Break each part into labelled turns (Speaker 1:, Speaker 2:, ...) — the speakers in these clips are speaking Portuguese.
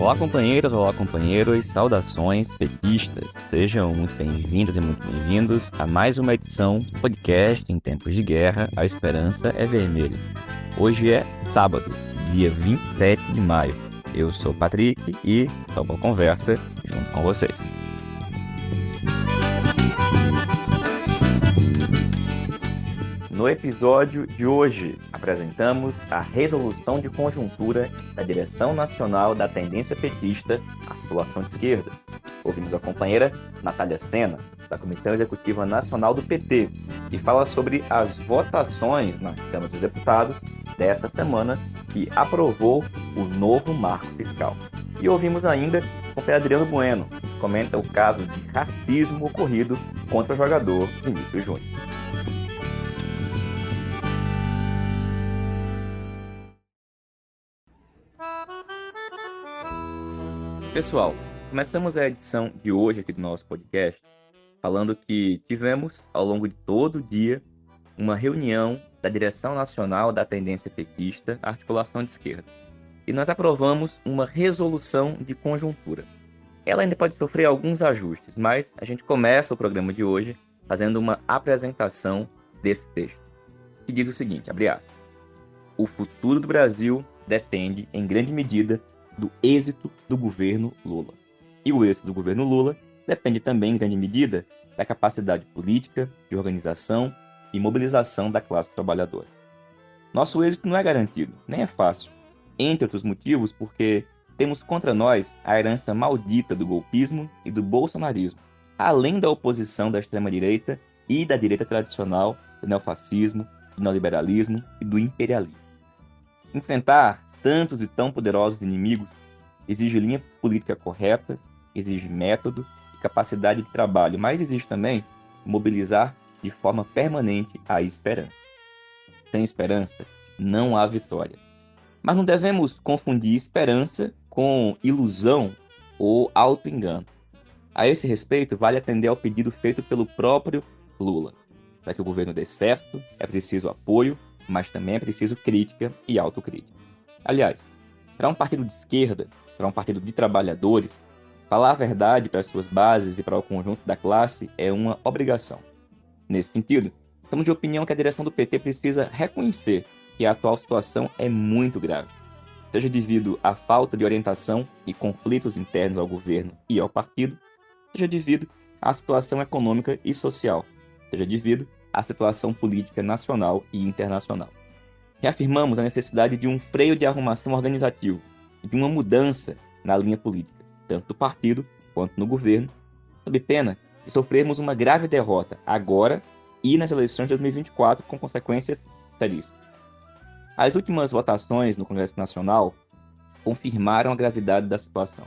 Speaker 1: Olá, companheiras, olá, companheiros, saudações petistas. Sejam muito bem-vindas e muito bem-vindos a mais uma edição do podcast Em Tempos de Guerra, a Esperança é Vermelha. Hoje é sábado, dia 27 de maio. Eu sou o Patrick e tomo a conversa junto com vocês. No episódio de hoje, apresentamos a Resolução de Conjuntura da Direção Nacional da Tendência Petista, Articulação de Esquerda. Ouvimos a companheira Natália Sena, da Comissão Executiva Nacional do PT, que fala sobre as votações na Câmara dos Deputados desta semana que aprovou o novo marco fiscal. E ouvimos ainda o companheiro Adriano Bueno, que comenta o caso de racismo ocorrido contra o jogador Vinícius Júnior. Pessoal, começamos a edição de hoje aqui do nosso podcast falando que tivemos, ao longo de todo o dia, uma reunião da Direção Nacional da Tendência Petista, Articulação de Esquerda. E nós aprovamos uma resolução de conjuntura. Ela ainda pode sofrer alguns ajustes, mas a gente começa o programa de hoje fazendo uma apresentação desse texto, que diz o seguinte, abre aspas: o futuro do Brasil depende, em grande medida, do êxito do governo Lula. E o êxito do governo Lula depende também, em grande medida, da capacidade política, de organização e mobilização da classe trabalhadora. Nosso êxito não é garantido, nem é fácil, entre outros motivos porque temos contra nós a herança maldita do golpismo e do bolsonarismo, além da oposição da extrema-direita e da direita tradicional, do neofascismo, do neoliberalismo e do imperialismo. Enfrentar tantos e tão poderosos inimigos exige linha política correta, exige método e capacidade de trabalho, mas exige também mobilizar de forma permanente a esperança. Sem esperança, não há vitória. Mas não devemos confundir esperança com ilusão ou auto-engano. A esse respeito, vale atender ao pedido feito pelo próprio Lula. Para que o governo dê certo, é preciso apoio, mas também é preciso crítica e autocrítica. Aliás, para um partido de esquerda, para um partido de trabalhadores, falar a verdade para as suas bases e para o conjunto da classe é uma obrigação. Nesse sentido, estamos de opinião que a direção do PT precisa reconhecer que a atual situação é muito grave, seja devido à falta de orientação e conflitos internos ao governo e ao partido, seja devido à situação econômica e social, seja devido à situação política nacional e internacional. Reafirmamos a necessidade de um freio de arrumação organizativo e de uma mudança na linha política, tanto do partido quanto no governo, sob pena de sofrermos uma grave derrota agora e nas eleições de 2024 com consequências seríssimas. As últimas votações no Congresso Nacional confirmaram a gravidade da situação.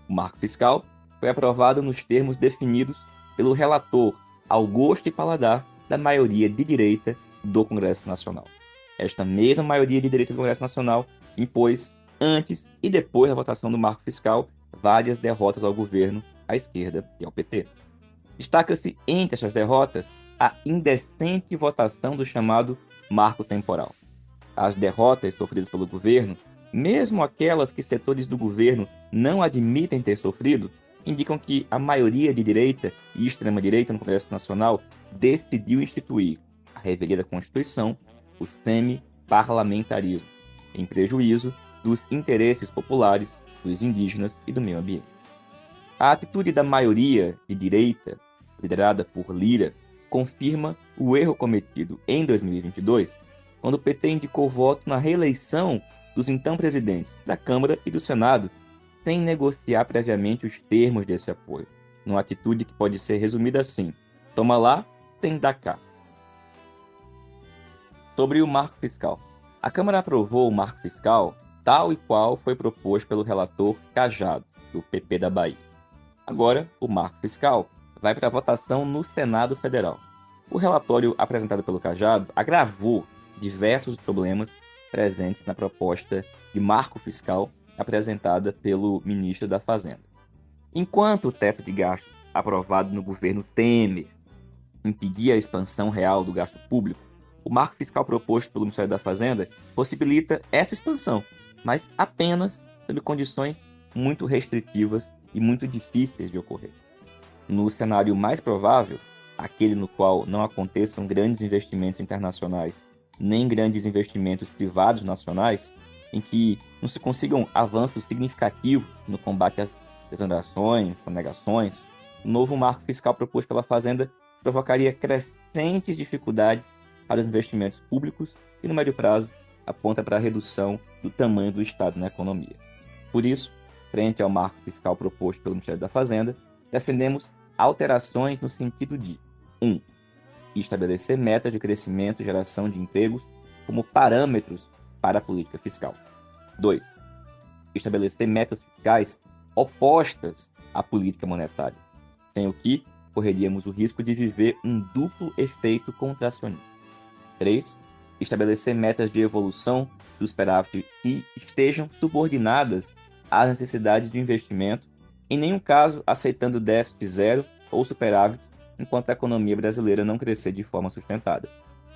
Speaker 1: O marco fiscal foi aprovado nos termos definidos pelo relator ao gosto e paladar da maioria de direita do Congresso Nacional. Esta mesma maioria de direita do Congresso Nacional impôs, antes e depois da votação do marco fiscal, várias derrotas ao governo, à esquerda e ao PT. Destaca-se entre essas derrotas a indecente votação do chamado marco temporal. As derrotas sofridas pelo governo, mesmo aquelas que setores do governo não admitem ter sofrido, indicam que a maioria de direita e extrema-direita no Congresso Nacional decidiu instituir a revelia da Constituição, o semi-parlamentarismo, em prejuízo dos interesses populares, dos indígenas e do meio ambiente. A atitude da maioria de direita, liderada por Lira, confirma o erro cometido em 2022, quando o PT indicou voto na reeleição dos então presidentes da Câmara e do Senado, sem negociar previamente os termos desse apoio, numa atitude que pode ser resumida assim: toma lá, sem dar cá. Sobre o marco fiscal. A Câmara aprovou o marco fiscal tal e qual foi proposto pelo relator Cajado, do PP da Bahia. Agora, o marco fiscal vai para a votação no Senado Federal. O relatório apresentado pelo Cajado agravou diversos problemas presentes na proposta de marco fiscal apresentada pelo ministro da Fazenda. Enquanto o teto de gastos aprovado no governo Temer impedia a expansão real do gasto público, o marco fiscal proposto pelo Ministério da Fazenda possibilita essa expansão, mas apenas sob condições muito restritivas e muito difíceis de ocorrer. No cenário mais provável, aquele no qual não aconteçam grandes investimentos internacionais, nem grandes investimentos privados nacionais, em que não se consigam avanços significativos no combate às exonerações, sonegações, o novo marco fiscal proposto pela Fazenda provocaria crescentes dificuldades para os investimentos públicos e, no médio prazo, aponta para a redução do tamanho do Estado na economia. Por isso, frente ao marco fiscal proposto pelo Ministério da Fazenda, defendemos alterações no sentido de 1. Estabelecer metas de crescimento e geração de empregos como parâmetros para a política fiscal. 2. Estabelecer metas fiscais opostas à política monetária, sem o que correríamos o risco de viver um duplo efeito contracionista. 3. Estabelecer metas de evolução do superávit que estejam subordinadas às necessidades de investimento, em nenhum caso aceitando déficit zero ou superávit, enquanto a economia brasileira não crescer de forma sustentada.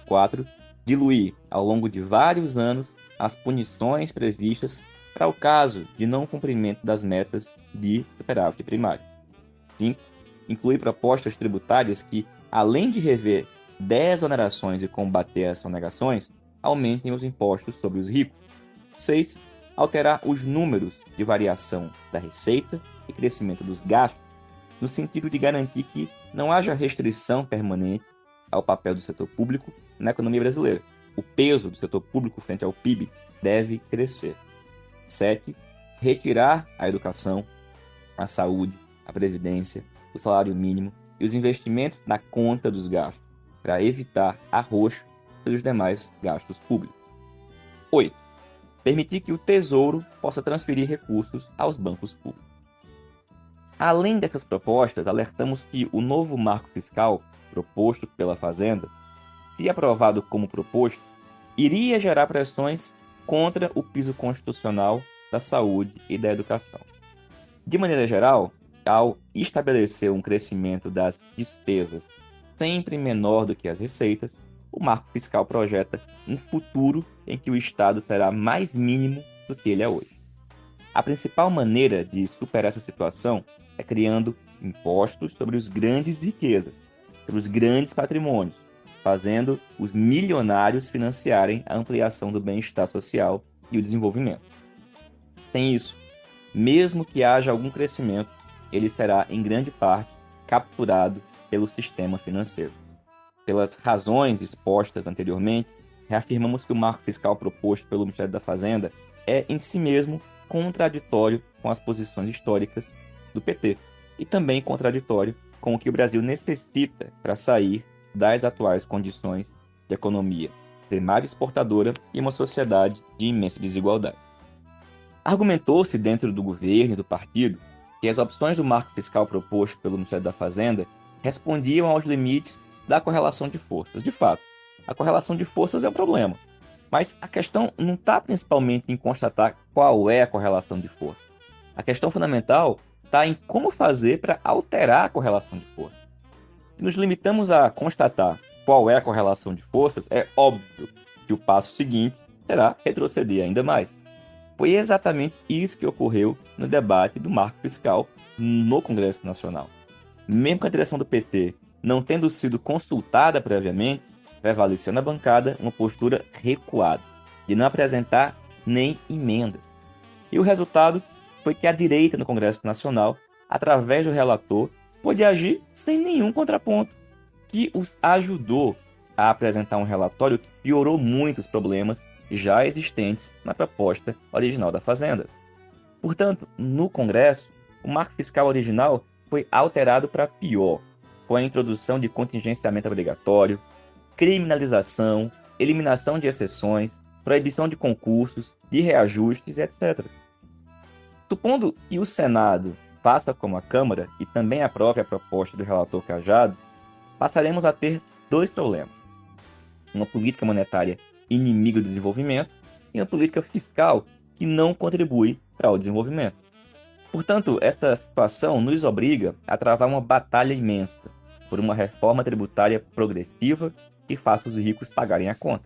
Speaker 1: 4. Diluir, ao longo de vários anos, as punições previstas para o caso de não cumprimento das metas de superávit primário. 5. Incluir propostas tributárias que, além de rever desonerações e combater as sonegações, aumentem os impostos sobre os ricos. 6. Alterar os números de variação da receita e crescimento dos gastos, no sentido de garantir que não haja restrição permanente ao papel do setor público na economia brasileira. O peso do setor público frente ao PIB deve crescer. 7. Retirar a educação, a saúde, a previdência, o salário mínimo e os investimentos da conta dos gastos, para evitar arroxo pelos demais gastos públicos. 8. Permitir que o Tesouro possa transferir recursos aos bancos públicos. Além dessas propostas, alertamos que o novo marco fiscal proposto pela Fazenda, se aprovado como proposto, iria gerar pressões contra o piso constitucional da saúde e da educação. De maneira geral, ao estabelecer um crescimento das despesas sempre menor do que as receitas, o marco fiscal projeta um futuro em que o Estado será mais mínimo do que ele é hoje. A principal maneira de superar essa situação é criando impostos sobre as grandes riquezas, sobre os grandes patrimônios, fazendo os milionários financiarem a ampliação do bem-estar social e o desenvolvimento. Sem isso, mesmo que haja algum crescimento, ele será, em grande parte, capturado pelo sistema financeiro. Pelas razões expostas anteriormente, reafirmamos que o marco fiscal proposto pelo Ministério da Fazenda é, em si mesmo, contraditório com as posições históricas do PT e também contraditório com o que o Brasil necessita para sair das atuais condições de economia primária exportadora e uma sociedade de imensa desigualdade. Argumentou-se dentro do governo e do partido que as opções do marco fiscal proposto pelo Ministério da Fazenda respondiam aos limites da correlação de forças. De fato, a correlação de forças é um problema, mas a questão não está principalmente em constatar qual é a correlação de forças. A questão fundamental está em como fazer para alterar a correlação de forças. Se nos limitamos a constatar qual é a correlação de forças, é óbvio que o passo seguinte será retroceder ainda mais. Foi exatamente isso que ocorreu no debate do marco fiscal no Congresso Nacional. Mesmo com a direção do PT não tendo sido consultada previamente, prevaleceu na bancada uma postura recuada, de não apresentar nem emendas. E o resultado foi que a direita no Congresso Nacional, através do relator, pôde agir sem nenhum contraponto, que os ajudou a apresentar um relatório que piorou muito os problemas já existentes na proposta original da Fazenda. Portanto, no Congresso, o marco fiscal original foi alterado para pior, com a introdução de contingenciamento obrigatório, criminalização, eliminação de exceções, proibição de concursos, de reajustes, etc. Supondo que o Senado faça como a Câmara e também aprove a proposta do relator Cajado, passaremos a ter dois problemas: uma política monetária inimiga do desenvolvimento e uma política fiscal que não contribui para o desenvolvimento. Portanto, essa situação nos obriga a travar uma batalha imensa por uma reforma tributária progressiva que faça os ricos pagarem a conta.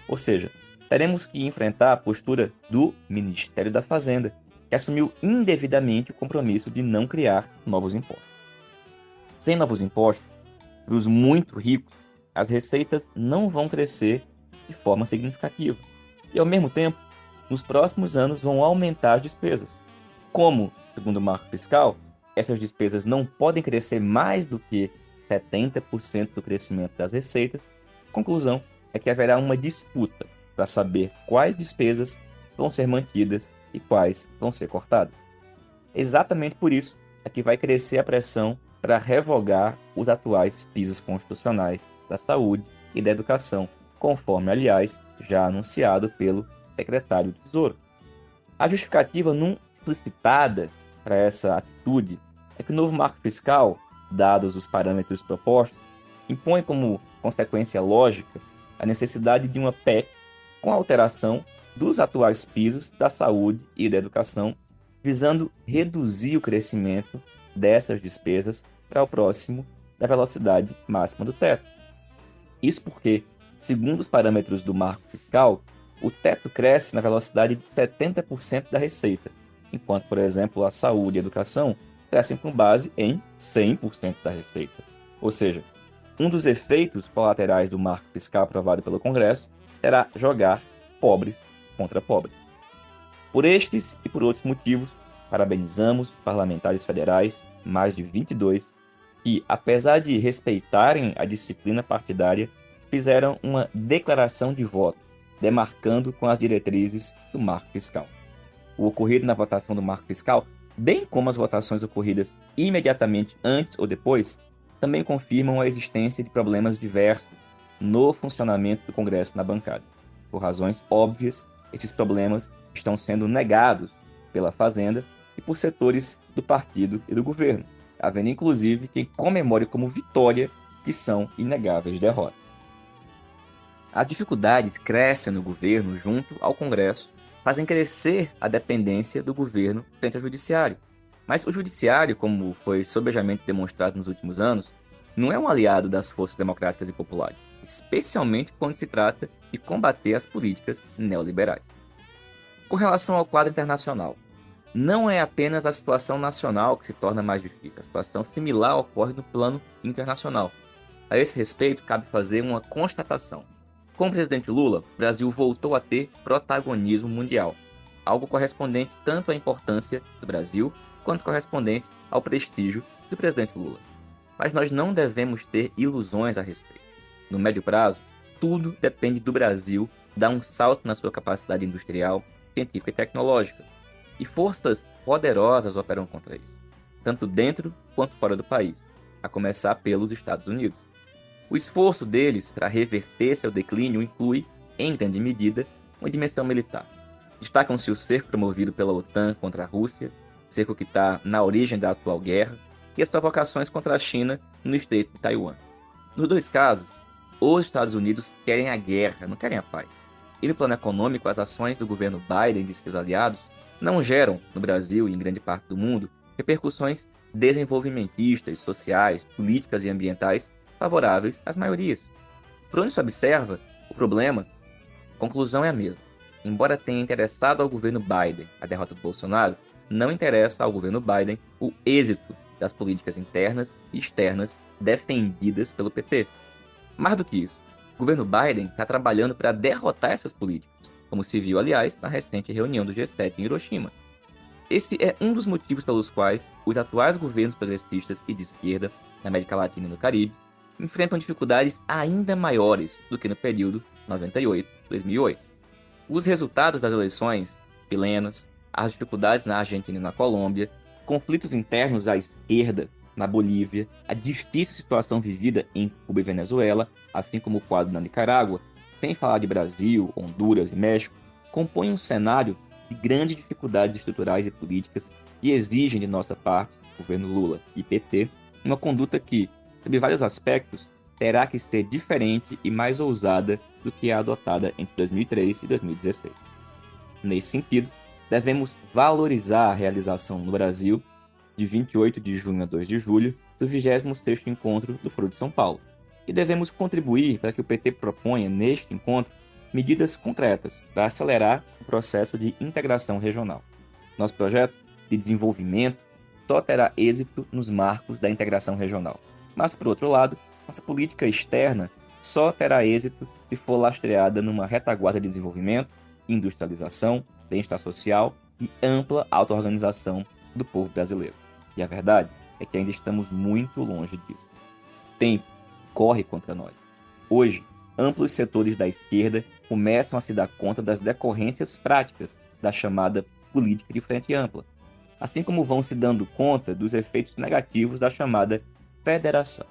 Speaker 1: Ou seja, teremos que enfrentar a postura do Ministério da Fazenda, que assumiu indevidamente o compromisso de não criar novos impostos. Sem novos impostos, para os muito ricos, as receitas não vão crescer de forma significativa. E, ao mesmo tempo, nos próximos anos vão aumentar as despesas. Como, segundo o marco fiscal, essas despesas não podem crescer mais do que 70% do crescimento das receitas, a conclusão é que haverá uma disputa para saber quais despesas vão ser mantidas e quais vão ser cortadas. Exatamente por isso é que vai crescer a pressão para revogar os atuais pisos constitucionais da saúde e da educação, conforme, aliás, já anunciado pelo secretário do Tesouro. A justificativa não explicitada para essa atitude é que o novo marco fiscal, dados os parâmetros propostos, impõe como consequência lógica a necessidade de uma PEC com alteração dos atuais pisos da saúde e da educação, visando reduzir o crescimento dessas despesas para o próximo da velocidade máxima do teto. Isso porque, segundo os parâmetros do marco fiscal, o teto cresce na velocidade de 70% da receita, enquanto, por exemplo, a saúde e a educação crescem com base em 100% da receita. Ou seja, um dos efeitos colaterais do marco fiscal aprovado pelo Congresso será jogar pobres contra pobres. Por estes e por outros motivos, parabenizamos os parlamentares federais, mais de 22, que, apesar de respeitarem a disciplina partidária, fizeram uma declaração de voto, demarcando com as diretrizes do marco fiscal. O ocorrido na votação do marco fiscal, bem como as votações ocorridas imediatamente antes ou depois, também confirmam a existência de problemas diversos no funcionamento do Congresso na bancada. Por razões óbvias, esses problemas estão sendo negados pela Fazenda e por setores do partido e do governo, havendo inclusive quem comemore como vitória que são inegáveis derrotas. As dificuldades crescem no governo junto ao Congresso, fazem crescer a dependência do governo frente ao judiciário. Mas o judiciário, como foi sobejamente demonstrado nos últimos anos, não é um aliado das forças democráticas e populares, especialmente quando se trata de combater as políticas neoliberais. Com relação ao quadro internacional, não é apenas a situação nacional que se torna mais difícil, a situação similar ocorre no plano internacional. A esse respeito, cabe fazer uma constatação. Com o presidente Lula, o Brasil voltou a ter protagonismo mundial, algo correspondente tanto à importância do Brasil quanto correspondente ao prestígio do presidente Lula. Mas nós não devemos ter ilusões a respeito. No médio prazo, tudo depende do Brasil dar um salto na sua capacidade industrial, científica e tecnológica. E forças poderosas operam contra isso, tanto dentro quanto fora do país, a começar pelos Estados Unidos. O esforço deles para reverter seu declínio inclui, em grande medida, uma dimensão militar. Destacam-se o cerco promovido pela OTAN contra a Rússia, cerco que está na origem da atual guerra, e as provocações contra a China no Estreito de Taiwan. Nos dois casos, os Estados Unidos querem a guerra, não querem a paz. E no plano econômico, as ações do governo Biden e de seus aliados não geram, no Brasil e em grande parte do mundo, repercussões desenvolvimentistas, sociais, políticas e ambientais favoráveis às maiorias. Por onde se observa, o problema, a conclusão é a mesma. Embora tenha interessado ao governo Biden a derrota do Bolsonaro, não interessa ao governo Biden o êxito das políticas internas e externas defendidas pelo PT. Mais do que isso, o governo Biden está trabalhando para derrotar essas políticas, como se viu, aliás, na recente reunião do G7 em Hiroshima. Esse é um dos motivos pelos quais os atuais governos progressistas e de esquerda na América Latina e no Caribe enfrentam dificuldades ainda maiores do que no período 98-2008. Os resultados das eleições chilenas, as dificuldades na Argentina e na Colômbia, conflitos internos à esquerda na Bolívia, a difícil situação vivida em Cuba e Venezuela, assim como o quadro na Nicarágua, sem falar de Brasil, Honduras e México, compõem um cenário de grandes dificuldades estruturais e políticas que exigem de nossa parte, governo Lula e PT, uma conduta que, sob vários aspectos, terá que ser diferente e mais ousada do que a adotada entre 2003 e 2016. Nesse sentido, devemos valorizar a realização no Brasil, de 28 de junho a 2 de julho, do 26º Encontro do Foro de São Paulo, e devemos contribuir para que o PT proponha, neste encontro, medidas concretas para acelerar o processo de integração regional. Nosso projeto de desenvolvimento só terá êxito nos marcos da integração regional. Mas, por outro lado, nossa política externa só terá êxito se for lastreada numa retaguarda de desenvolvimento, industrialização, bem-estar social e ampla auto-organização do povo brasileiro. E a verdade é que ainda estamos muito longe disso. O tempo corre contra nós. Hoje, amplos setores da esquerda começam a se dar conta das decorrências práticas da chamada política de frente ampla, assim como vão se dando conta dos efeitos negativos da chamada federação.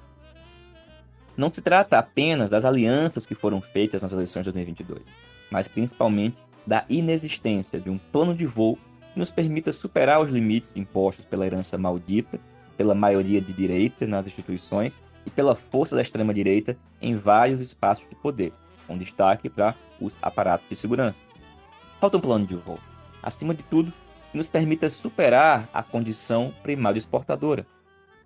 Speaker 1: Não se trata apenas das alianças que foram feitas nas eleições de 2022, mas principalmente da inexistência de um plano de voo que nos permita superar os limites impostos pela herança maldita, pela maioria de direita nas instituições e pela força da extrema-direita em vários espaços de poder, com destaque para os aparatos de segurança. Falta um plano de voo, acima de tudo, que nos permita superar a condição primária exportadora.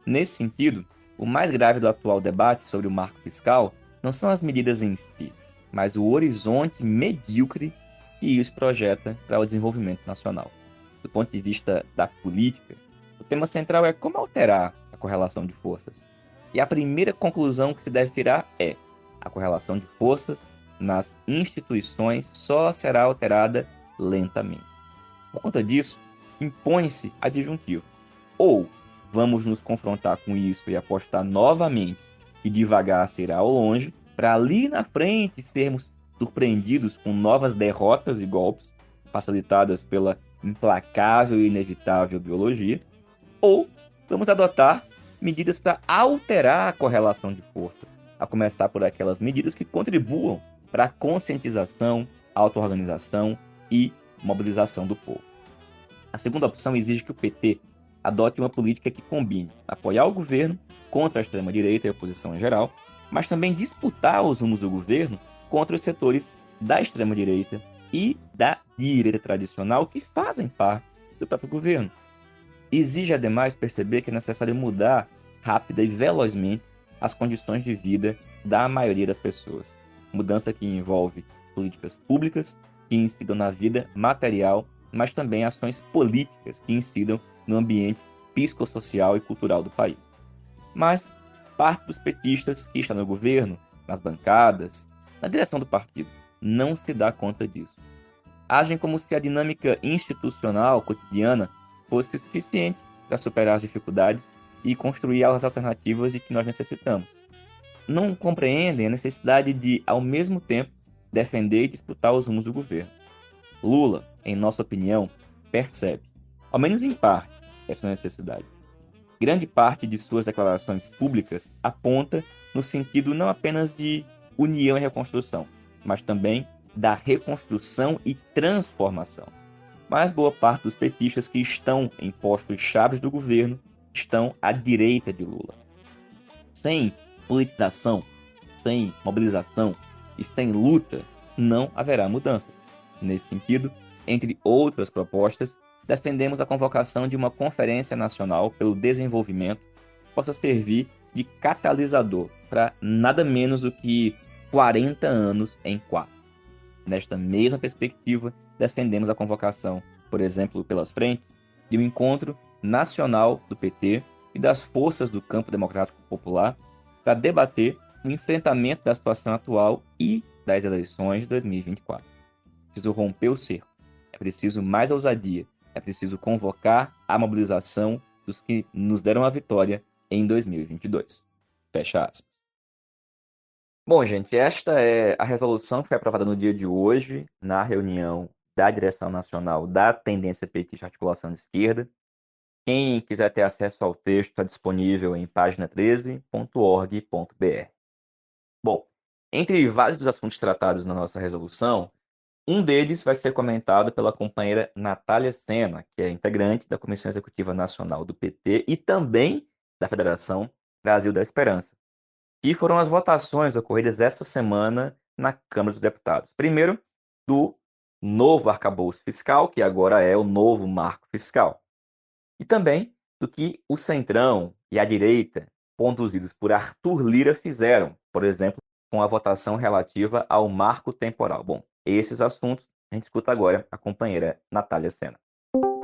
Speaker 1: Nesse sentido, o mais grave do atual debate sobre o marco fiscal não são as medidas em si, mas o horizonte medíocre que isso projeta para o desenvolvimento nacional. Do ponto de vista da política, o tema central é como alterar a correlação de forças. E a primeira conclusão que se deve tirar é: a correlação de forças nas instituições só será alterada lentamente. Por conta disso, impõe-se a disjuntiva. Ou vamos nos confrontar com isso e apostar novamente que devagar será ao longe, para ali na frente sermos surpreendidos com novas derrotas e golpes, facilitadas pela implacável e inevitável biologia, ou vamos adotar medidas para alterar a correlação de forças, a começar por aquelas medidas que contribuam para a conscientização, auto-organização e mobilização do povo. A segunda opção exige que o PT adote uma política que combine apoiar o governo contra a extrema-direita e a oposição em geral, mas também disputar os rumos do governo contra os setores da extrema-direita e da direita tradicional que fazem parte do próprio governo. Exige, ademais, perceber que é necessário mudar rápida e velozmente as condições de vida da maioria das pessoas. Mudança que envolve políticas públicas que incidam na vida material, mas também ações políticas que incidam no ambiente psicossocial e cultural do país. Mas parte dos petistas que está no governo, nas bancadas, na direção do partido, não se dá conta disso. Agem como se a dinâmica institucional cotidiana fosse suficiente para superar as dificuldades e construir as alternativas de que nós necessitamos. Não compreendem a necessidade de, ao mesmo tempo, defender e disputar os rumos do governo. Lula, em nossa opinião, percebe, ao menos em parte, essa necessidade. Grande parte de suas declarações públicas aponta no sentido não apenas de união e reconstrução, mas também da reconstrução e transformação. Mas boa parte dos petistas que estão em postos chaves do governo estão à direita de Lula. Sem politização, sem mobilização e sem luta, não haverá mudanças. Nesse sentido, entre outras propostas, defendemos a convocação de uma Conferência Nacional pelo Desenvolvimento que possa servir de catalisador para nada menos do que 40 anos em 4. Nesta mesma perspectiva, defendemos a convocação, por exemplo, pelas frentes, de um encontro nacional do PT e das forças do campo democrático popular para debater o enfrentamento da situação atual e das eleições de 2024. É preciso romper o cerco, é preciso mais ousadia, é preciso convocar a mobilização dos que nos deram a vitória em 2022. Fecha aspas. Bom, gente, esta é a resolução que foi aprovada no dia de hoje, na reunião da Direção Nacional da Tendência Petista Articulação de Esquerda. Quem quiser ter acesso ao texto está disponível em página13.org.br. Bom, entre vários dos assuntos tratados na nossa resolução, um deles vai ser comentado pela companheira Natália Sena, que é integrante da Comissão Executiva Nacional do PT e também da Federação Brasil da Esperança, que foram as votações ocorridas esta semana na Câmara dos Deputados. Primeiro, do novo arcabouço fiscal, que agora é o novo marco fiscal. E também do que o Centrão e a direita, conduzidos por Arthur Lira, fizeram, por exemplo, com a votação relativa ao marco temporal. Bom, esses assuntos a gente escuta agora a companheira Natália Sena.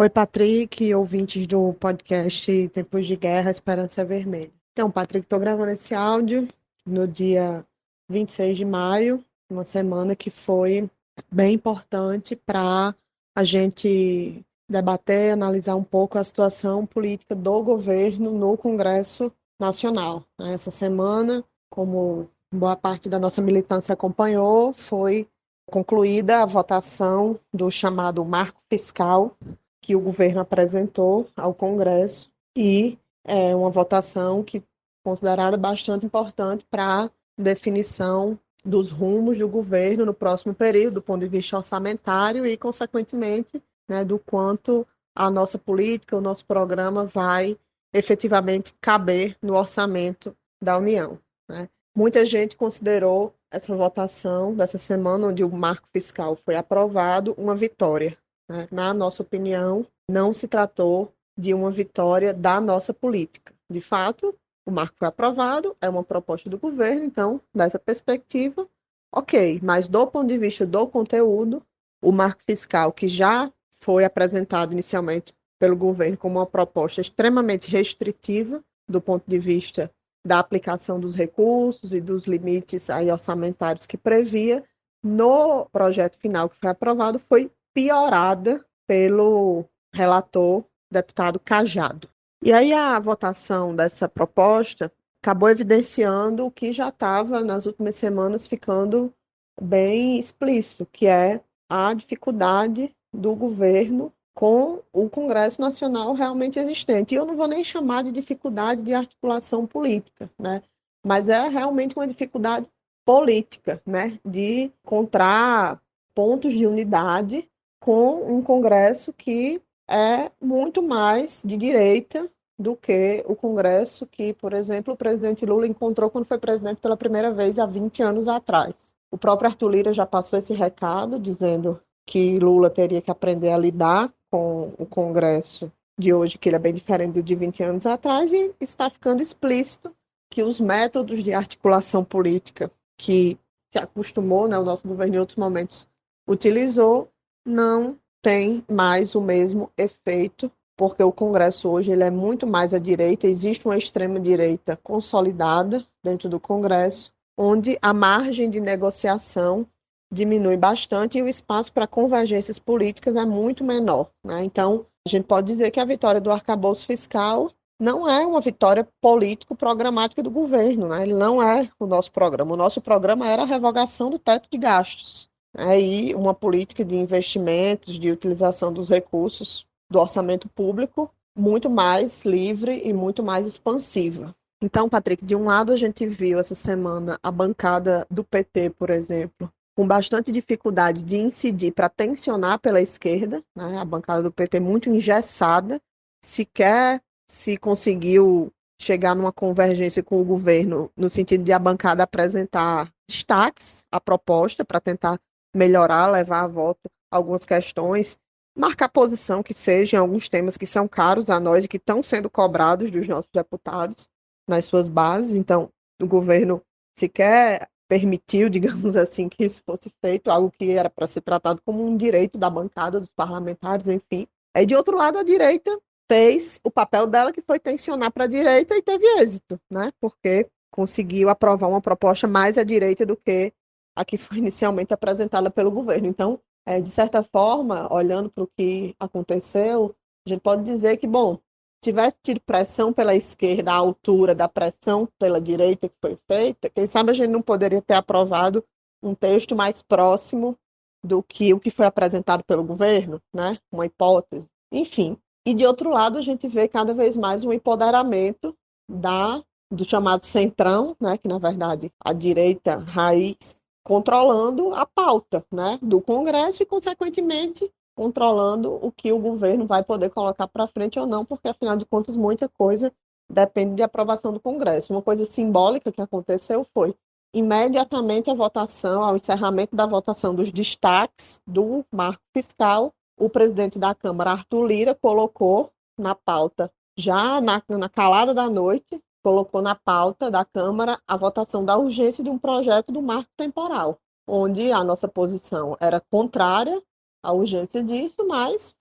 Speaker 2: Oi, Patrick, ouvintes do podcast Tempos de Guerra, Esperança Vermelha. Então, Patrick, estou gravando esse áudio no dia 26 de maio, uma semana que foi bem importante para a gente debater, analisar um pouco a situação política do governo no Congresso Nacional. Essa semana, como boa parte da nossa militância acompanhou, foi concluída a votação do chamado Marco Fiscal, que o governo apresentou ao Congresso, e é uma votação que é considerada bastante importante para a definição dos rumos do governo no próximo período, do ponto de vista orçamentário e, consequentemente, né, do quanto a nossa política, o nosso programa vai efetivamente caber no orçamento da União, né? Muita gente considerou essa votação dessa semana, onde o marco fiscal foi aprovado, uma vitória, né? Na nossa opinião, não se tratou de uma vitória da nossa política. De fato, o marco foi aprovado, é uma proposta do governo, então, dessa perspectiva, ok. Mas do ponto de vista do conteúdo, o marco fiscal, que já foi apresentado inicialmente pelo governo como uma proposta extremamente restritiva do ponto de vista da aplicação dos recursos e dos limites aí orçamentários que previa, no projeto final que foi aprovado, foi piorada pelo relator, deputado Cajado. E aí a votação dessa proposta acabou evidenciando o que já estava nas últimas semanas ficando bem explícito, que é a dificuldade do governo com o Congresso Nacional realmente existente. E eu não vou nem chamar de dificuldade de articulação política, né? Mas é realmente uma dificuldade política, né? De encontrar pontos de unidade com um Congresso que é muito mais de direita do que o Congresso que, por exemplo, o presidente Lula encontrou quando foi presidente pela primeira vez há 20 anos atrás. O próprio Arthur Lira já passou esse recado, dizendo que Lula teria que aprender a lidar com o Congresso de hoje, que ele é bem diferente do de 20 anos atrás, e está ficando explícito que os métodos de articulação política que se acostumou, né, o nosso governo em outros momentos utilizou, não tem mais o mesmo efeito, porque o Congresso hoje ele é muito mais à direita, existe uma extrema-direita consolidada dentro do Congresso, onde a margem de negociação diminui bastante e o espaço para convergências políticas é muito menor, né? Então, a gente pode dizer que a vitória do arcabouço fiscal não é uma vitória político-programática do governo, né? Ele não é o nosso programa. O nosso programa era a revogação do teto de gastos, né? E uma política de investimentos, de utilização dos recursos do orçamento público muito mais livre e muito mais expansiva. Então, Patrick, de um lado a gente viu essa semana a bancada do PT, por exemplo, com bastante dificuldade de incidir para tensionar pela esquerda, né? A bancada do PT muito engessada, sequer se conseguiu chegar numa convergência com o governo no sentido de a bancada apresentar destaques à proposta para tentar melhorar, levar a voto algumas questões, marcar posição que seja em alguns temas que são caros a nós e que estão sendo cobrados dos nossos deputados nas suas bases. Então, o governo sequer permitiu, digamos assim, que isso fosse feito, algo que era para ser tratado como um direito da bancada, dos parlamentares, enfim. Aí, de outro lado, a direita fez o papel dela, que foi tensionar para a direita, e teve êxito, né? Porque conseguiu aprovar uma proposta mais à direita do que a que foi inicialmente apresentada pelo governo. Então, de certa forma, olhando para o que aconteceu, a gente pode dizer que, bom, tivesse tido pressão pela esquerda à altura da pressão pela direita que foi feita, quem sabe a gente não poderia ter aprovado um texto mais próximo do que o que foi apresentado pelo governo, né? Uma hipótese. Enfim. E, de outro lado, a gente vê cada vez mais um empoderamento do chamado centrão, né? Que, na verdade, a direita raiz, controlando a pauta, né? Do Congresso e, consequentemente, controlando o que o governo vai poder colocar para frente ou não, porque, afinal de contas, muita coisa depende de aprovação do Congresso. Uma coisa simbólica que aconteceu foi, imediatamente a votação, ao encerramento da votação dos destaques do marco fiscal, o presidente da Câmara, Arthur Lira, colocou na pauta, já na calada da noite, colocou na pauta da Câmara a votação da urgência de um projeto do marco temporal, onde a nossa posição era contrária a urgência disso, mas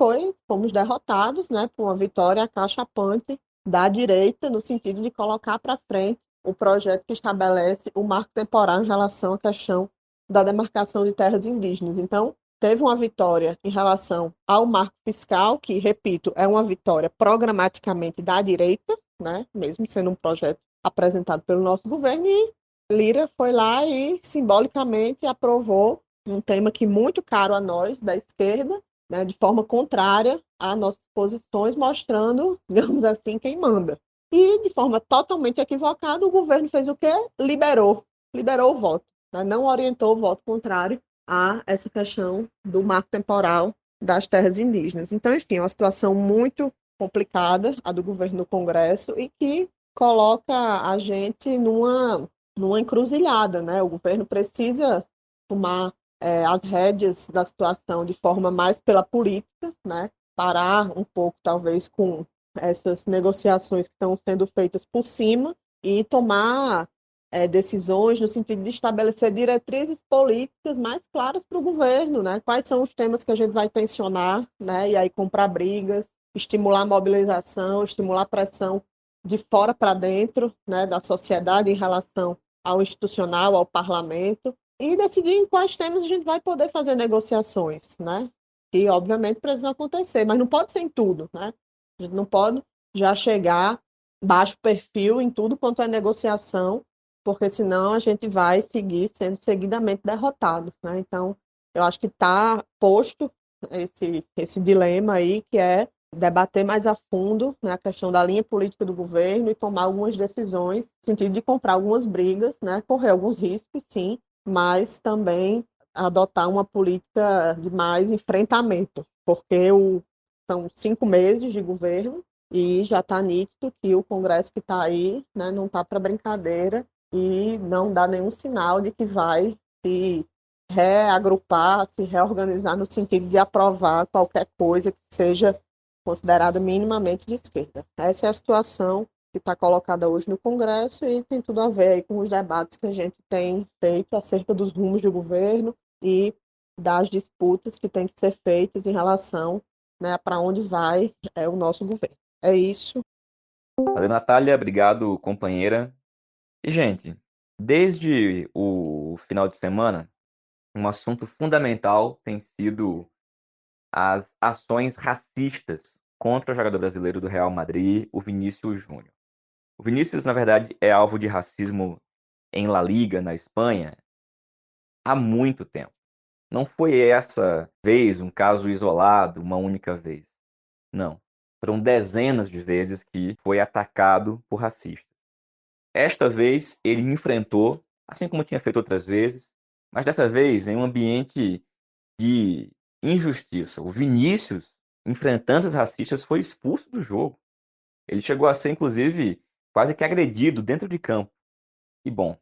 Speaker 2: fomos derrotados, né, por uma vitória acachapante da direita, no sentido de colocar para frente o projeto que estabelece o marco temporal em relação à questão da demarcação de terras indígenas. Então, teve uma vitória em relação ao marco fiscal, que, repito, é uma vitória programaticamente da direita, né, mesmo sendo um projeto apresentado pelo nosso governo, e Lira foi lá e simbolicamente aprovou um tema que é muito caro a nós, da esquerda, né, de forma contrária às nossas posições, mostrando, digamos assim, quem manda. E, de forma totalmente equivocada, o governo fez o quê? Liberou o voto, né? Não orientou o voto contrário a essa questão do marco temporal das terras indígenas. Então, enfim, é uma situação muito complicada, a do governo no Congresso, e que coloca a gente numa encruzilhada, né? O governo precisa tomar as rédeas da situação de forma mais pela política, né? Parar um pouco, talvez, com essas negociações que estão sendo feitas por cima e tomar decisões no sentido de estabelecer diretrizes políticas mais claras para o governo, né? Quais são os temas que a gente vai tensionar, né? E aí comprar brigas, estimular a mobilização, estimular a pressão de fora para dentro, né? Da sociedade em relação ao institucional, ao parlamento, e decidir em quais temas a gente vai poder fazer negociações, né? Que, obviamente, precisam acontecer, mas não pode ser em tudo, né? A gente não pode já chegar baixo perfil em tudo quanto é negociação, porque senão a gente vai seguir sendo seguidamente derrotado, né? Então, eu acho que está posto esse dilema aí, que é debater mais a fundo, né, a questão da linha política do governo e tomar algumas decisões no sentido de comprar algumas brigas, né, correr alguns riscos, sim, mas também adotar uma política de mais enfrentamento, porque são 5 meses de governo e já está nítido que o Congresso que está aí, né, não está para brincadeira e não dá nenhum sinal de que vai se reagrupar, se reorganizar no sentido de aprovar qualquer coisa que seja considerada minimamente de esquerda. Essa é a situação que está colocada hoje no Congresso e tem tudo a ver aí com os debates que a gente tem feito acerca dos rumos do governo e das disputas que têm que ser feitas em relação, né, para onde vai o nosso governo. É isso.
Speaker 1: Valeu, Natália. Obrigado, companheira. E, gente, desde o final de semana, um assunto fundamental tem sido as ações racistas contra o jogador brasileiro do Real Madrid, o Vinícius Júnior. O Vinícius, na verdade, é alvo de racismo em La Liga, na Espanha, há muito tempo. Não foi essa vez um caso isolado, uma única vez. Não. Foram dezenas de vezes que foi atacado por racistas. Esta vez ele enfrentou, assim como tinha feito outras vezes, mas dessa vez em um ambiente de injustiça. O Vinícius, enfrentando os racistas, foi expulso do jogo. Ele chegou a ser, inclusive, quase que agredido dentro de campo. E bom,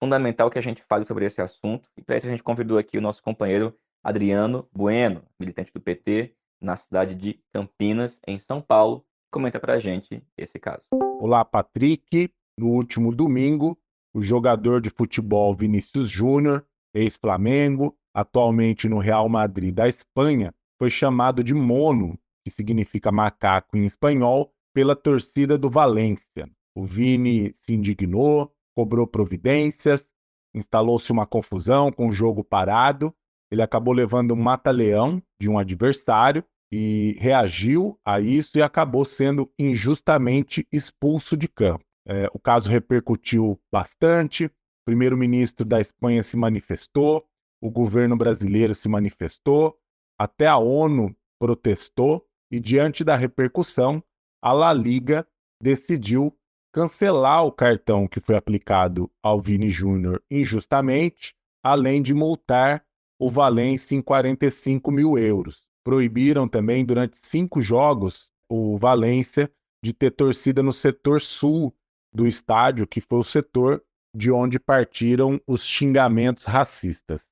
Speaker 1: fundamental que a gente fale sobre esse assunto. E para isso a gente convidou aqui o nosso companheiro Adriano Bueno, militante do PT, na cidade de Campinas, em São Paulo. Comenta para a gente esse caso.
Speaker 3: Olá, Patrick. No último domingo, o jogador de futebol Vinícius Júnior, ex-Flamengo, atualmente no Real Madrid da Espanha, foi chamado de mono, que significa macaco em espanhol, pela torcida do Valência. O Vini se indignou, cobrou providências, instalou-se uma confusão com o jogo parado. Ele acabou levando um mata-leão de um adversário e reagiu a isso e acabou sendo injustamente expulso de campo. O caso repercutiu bastante, o primeiro-ministro da Espanha se manifestou, o governo brasileiro se manifestou, até a ONU protestou e, diante da repercussão, a La Liga decidiu cancelar o cartão que foi aplicado ao Vini Júnior injustamente, além de multar o Valência em 45 mil euros. Proibiram também, durante 5 jogos, o Valência de ter torcida no setor sul do estádio, que foi o setor de onde partiram os xingamentos racistas.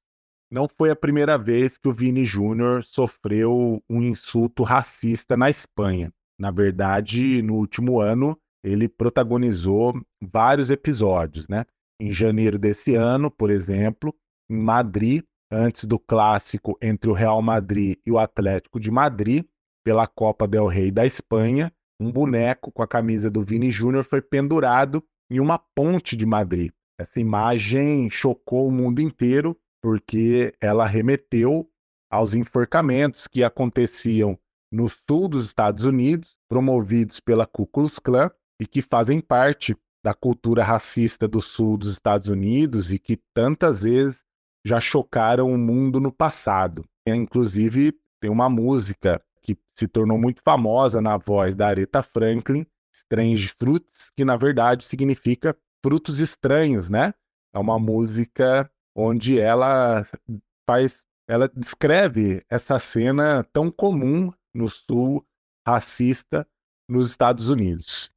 Speaker 3: Não foi a primeira vez que o Vini Júnior sofreu um insulto racista na Espanha. Na verdade, no último ano, ele protagonizou vários episódios, né? Em janeiro desse ano, por exemplo, em Madrid, antes do clássico entre o Real Madrid e o Atlético de Madrid, pela Copa del Rey da Espanha, um boneco com a camisa do Vini Júnior foi pendurado em uma ponte de Madrid. Essa imagem chocou o mundo inteiro porque ela remeteu aos enforcamentos que aconteciam no sul dos Estados Unidos, promovidos pela Ku Klux Klan e que fazem parte da cultura racista do sul dos Estados Unidos e que tantas vezes já chocaram o mundo no passado. Inclusive, tem uma música que se tornou muito famosa na voz da Aretha Franklin, Strange Fruits, que na verdade significa frutos estranhos, né? É uma música onde ela descreve essa cena tão comum no sul racista nos Estados Unidos.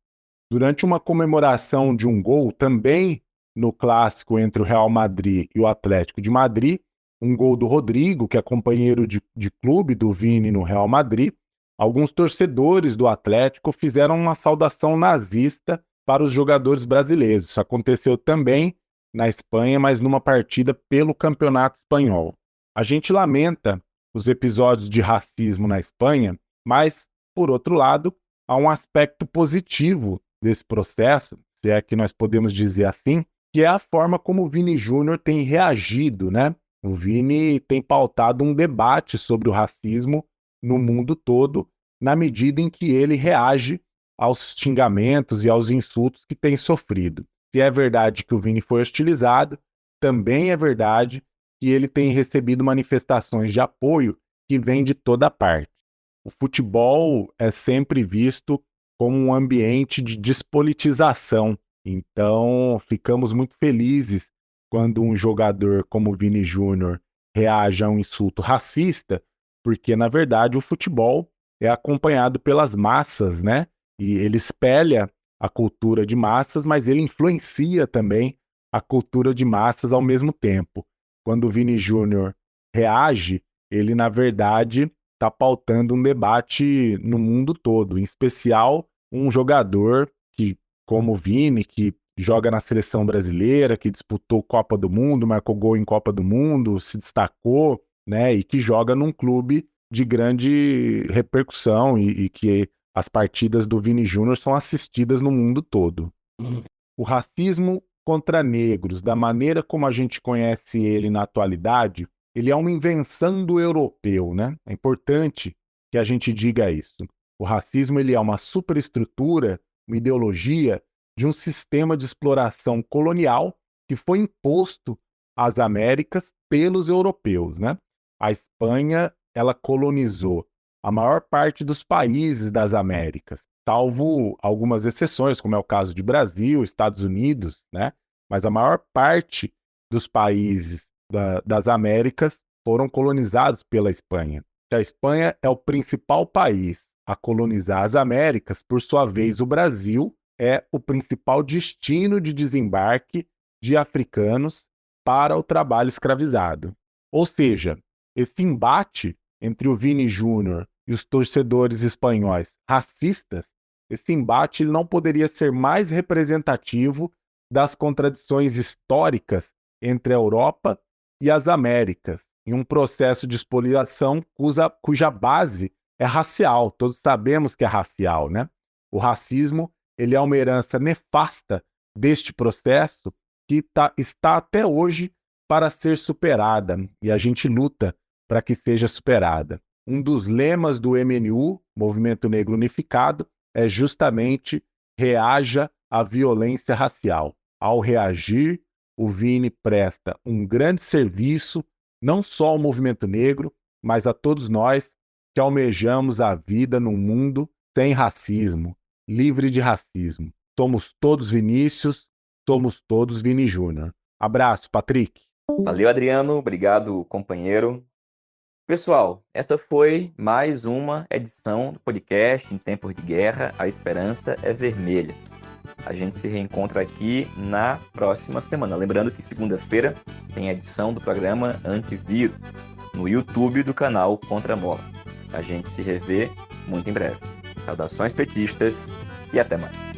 Speaker 3: Durante uma comemoração de um gol, também no clássico entre o Real Madrid e o Atlético de Madrid, um gol do Rodrigo, que é companheiro de clube do Vini no Real Madrid, alguns torcedores do Atlético fizeram uma saudação nazista para os jogadores brasileiros. Isso aconteceu também na Espanha, mas numa partida pelo Campeonato Espanhol. A gente lamenta os episódios de racismo na Espanha, mas, por outro lado, há um aspecto positivo desse processo, se é que nós podemos dizer assim, que é a forma como o Vini Júnior tem reagido, né? O Vini tem pautado um debate sobre o racismo no mundo todo, na medida em que ele reage aos xingamentos e aos insultos que tem sofrido. Se é verdade que o Vini foi hostilizado, também é verdade que ele tem recebido manifestações de apoio que vêm de toda parte. O futebol é sempre visto como um ambiente de despolitização. Então, ficamos muito felizes quando um jogador como o Vini Júnior reage a um insulto racista, porque, na verdade, o futebol é acompanhado pelas massas, né? E ele espelha a cultura de massas, mas ele influencia também a cultura de massas ao mesmo tempo. Quando o Vini Júnior reage, ele, na verdade, está pautando um debate no mundo todo, em especial um jogador que, como o Vini, que joga na seleção brasileira, que disputou Copa do Mundo, marcou gol em Copa do Mundo, se destacou, né, e que joga num clube de grande repercussão e que as partidas do Vini Júnior são assistidas no mundo todo. O racismo contra negros, da maneira como a gente conhece ele na atualidade, ele é uma invenção do europeu, né? É importante que a gente diga isso. O racismo ele é uma superestrutura, uma ideologia de um sistema de exploração colonial que foi imposto às Américas pelos europeus, né? A Espanha, ela colonizou a maior parte dos países das Américas, salvo algumas exceções, como é o caso de Brasil, Estados Unidos, né? Mas a maior parte dos países das Américas foram colonizados pela Espanha. A Espanha é o principal país a colonizar as Américas, por sua vez, o Brasil é o principal destino de desembarque de africanos para o trabalho escravizado. Ou seja, esse embate entre o Vini Júnior e os torcedores espanhóis racistas, esse embate ele não poderia ser mais representativo das contradições históricas entre a Europa e as Américas, em um processo de expoliação cuja base é racial. Todos sabemos que é racial, né? O racismo ele é uma herança nefasta deste processo que está até hoje para ser superada, e a gente luta para que seja superada. Um dos lemas do MNU, Movimento Negro Unificado, é justamente reaja à violência racial. Ao reagir, o Vini presta um grande serviço, não só ao movimento negro, mas a todos nós que almejamos a vida num mundo sem racismo, livre de racismo. Somos todos Vinícius, somos todos Vini Júnior. Abraço, Patrick.
Speaker 1: Valeu, Adriano. Obrigado, companheiro. Pessoal, essa foi mais uma edição do podcast Em Tempos de Guerra, a Esperança é Vermelha. A gente se reencontra aqui na próxima semana. Lembrando que segunda-feira tem a edição do programa Antivírus no YouTube do canal Contra a Mola. A gente se revê muito em breve. Saudações petistas e até mais.